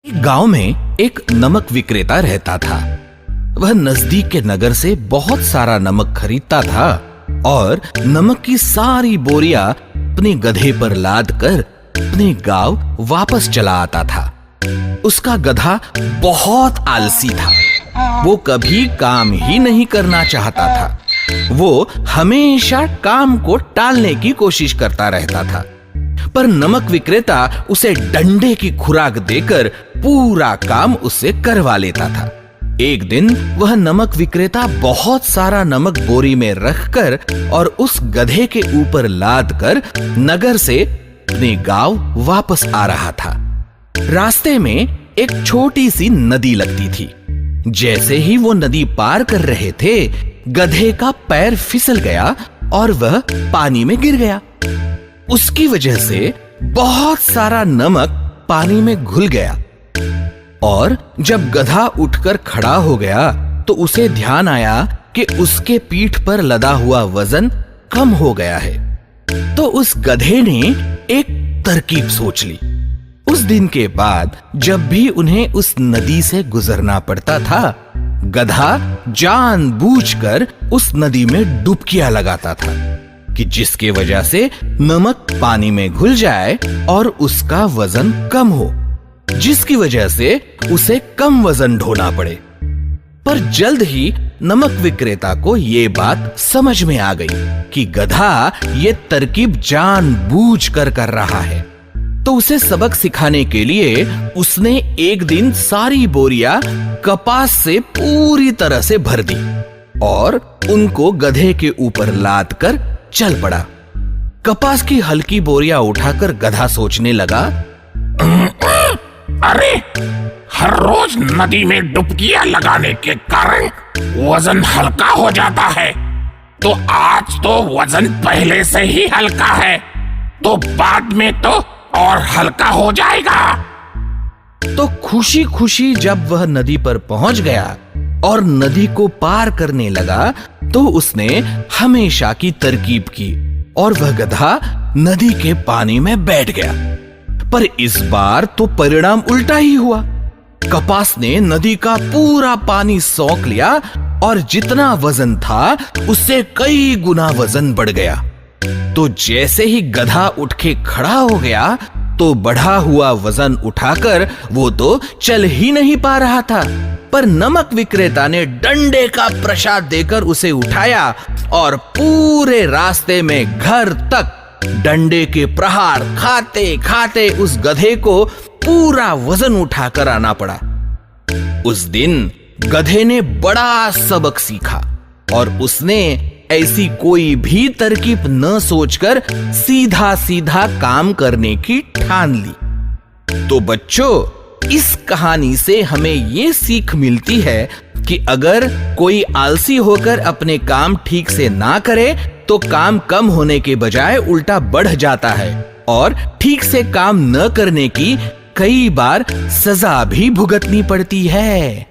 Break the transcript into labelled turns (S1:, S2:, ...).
S1: एक गांव में एक नमक विक्रेता रहता था। वह नजदीक के नगर से बहुत सारा नमक खरीदता था और नमक की सारी बोरियां अपने गधे पर लाद कर अपने गांव वापस चला आता था। उसका गधा बहुत आलसी था। वो कभी काम ही नहीं करना चाहता था। वो हमेशा काम को टालने की कोशिश करता रहता था, पर नमक विक्रेता उसे डंडे की खुराक देकर पूरा काम उससे करवा लेता था। एक दिन वह नमक विक्रेता बहुत सारा नमक बोरी में रखकर और उस गधे के ऊपर लाद कर नगर से अपने गांव वापस आ रहा था। रास्ते में एक छोटी सी नदी लगती थी। जैसे ही वो नदी पार कर रहे थे, गधे का पैर फिसल गया और वह पानी में गिर गया। उसकी वजह से बहुत सारा नमक पानी में घुल गया और जब गधा उठकर खड़ा हो गया तो उसे ध्यान आया कि उसके पीठ पर लदा हुआ वजन कम हो गया है। तो उस गधे ने एक तरकीब सोच ली। उस दिन के बाद जब भी उन्हें उस नदी से गुजरना पड़ता था, गधा जानबूझकर उस नदी में डुबकियां लगाता था कि जिसके वजह से नमक पानी में घुल जाए और उसका वजन कम हो, जिसकी वजह से उसे कम वजन ढोना पड़े। पर जल्द ही नमक विक्रेता को यह बात समझ में आ गई कि गधा ये तरकीब जानबूझकर कर रहा है। तो उसे सबक सिखाने के लिए उसने एक दिन सारी बोरियां कपास से पूरी तरह से भर दी और उनको गधे के ऊपर लाद कर चल पड़ा। कपास की हल्की बोरियां उठाकर गधा सोचने लगा,
S2: अरे, हर रोज नदी में डुबकियां लगाने के कारण वजन हल्का हो जाता है, तो आज तो वजन पहले से ही हल्का है, तो बाद में तो और हल्का हो जाएगा।
S1: तो खुशी खुशी जब वह नदी पर पहुंच गया और नदी को पार करने लगा, तो उसने हमेशा की तरकीब की और वह गधा नदी के पानी में बैठ गया। पर इस बार तो परिणाम उल्टा ही हुआ। कपास ने नदी का पूरा पानी सोख लिया और जितना वजन था उससे कई गुना वजन बढ़ गया। तो जैसे ही गधा उठ के खड़ा हो गया तो बढ़ा हुआ वजन उठाकर वो तो चल ही नहीं पा रहा था, पर नमक विक्रेता ने डंडे का प्रसाद देकर उसे उठाया और पूरे रास्ते में घर तक डंडे के प्रहार खाते खाते उस गधे को पूरा वजन उठाकर आना पड़ा। उस दिन गधे ने बड़ा सबक सीखा और उसने ऐसी कोई भी तरकीब न सोचकर सीधा सीधा काम करने की ठान ली। तो बच्चों, इस कहानी से हमें ये सीख मिलती है कि अगर कोई आलसी होकर अपने काम ठीक से ना करे तो काम कम होने के बजाय उल्टा बढ़ जाता है और ठीक से काम न करने की कई बार सजा भी भुगतनी पड़ती है।